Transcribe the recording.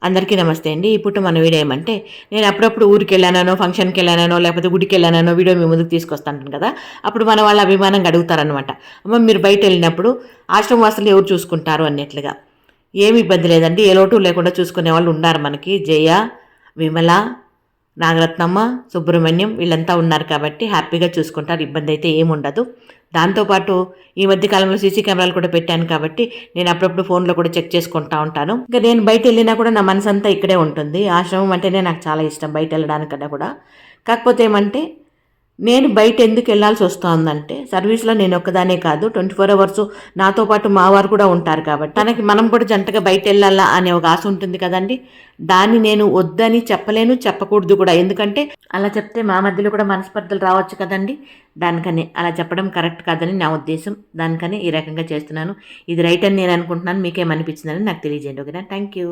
అందరికీ నమస్తే అండి. ఇప్పుడు మన వీడియో ఏమంటే, నేను అప్పుడప్పుడు ఊరికి వెళ్ళానో, ఫంక్షన్కి వెళ్ళానో, లేకపోతే గుడికి వెళ్ళానో వీడియో మీ ముందుకు తీసుకొస్తాను కదా. అప్పుడు మన వాళ్ళ అభిమానంగా అడుగుతారనమాట, అమ్మ మీరు బయట వెళ్ళినప్పుడు ఆశ్రమవాసులు ఎవరు చూసుకుంటారు అన్నట్లుగా. ఏమి ఇబ్బంది లేదండి, ఏ లోటు లేకుండా చూసుకునే వాళ్ళు ఉన్నారు మనకి. జయ, విమల, నాగరత్నమ్మ, సుబ్రహ్మణ్యం వీళ్ళంతా ఉన్నారు కాబట్టి హ్యాపీగా చూసుకుంటారు, ఇబ్బంది అయితే ఏముండదు. దాంతోపాటు ఈ మధ్య కాలంలో సీసీ కెమెరాలు కూడా పెట్టాను కాబట్టి నేను అప్పుడప్పుడు ఫోన్లో కూడా చెక్ చేసుకుంటా ఉంటాను. ఇంకా నేను బయట వెళ్ళినా కూడా నా మనసు అంతా ఇక్కడే ఉంటుంది. ఆశ్రమం అంటేనే నాకు చాలా ఇష్టం, బయట వెళ్ళడానికన్నా కూడా. కాకపోతే ఏమంటే, నేను బయట ఎందుకు వెళ్ళాల్సి వస్తుందంటే, సర్వీస్లో నేను ఒక్కదానే కాదు, 24 అవర్స్ నాతో పాటు మా వారు కూడా ఉంటారు కాబట్టి మనం కూడా జంటగా బయట వెళ్ళాలా అనే ఒక ఆశ ఉంటుంది కదండి. దాన్ని నేను వద్దని చెప్పలేను, చెప్పకూడదు కూడా. ఎందుకంటే అలా చెప్తే మా మధ్యలో కూడా మనస్పర్ధలు రావచ్చు కదండి. దానికని అలా చెప్పడం కరెక్ట్ కాదని నా ఉద్దేశం. దానికని ఈ రకంగా చేస్తున్నాను. ఇది రైట్ అని నేను అనుకుంటున్నాను. మీకేమనిపించిందని నాకు తెలియజేయండి. ఓకేనా? Thank you.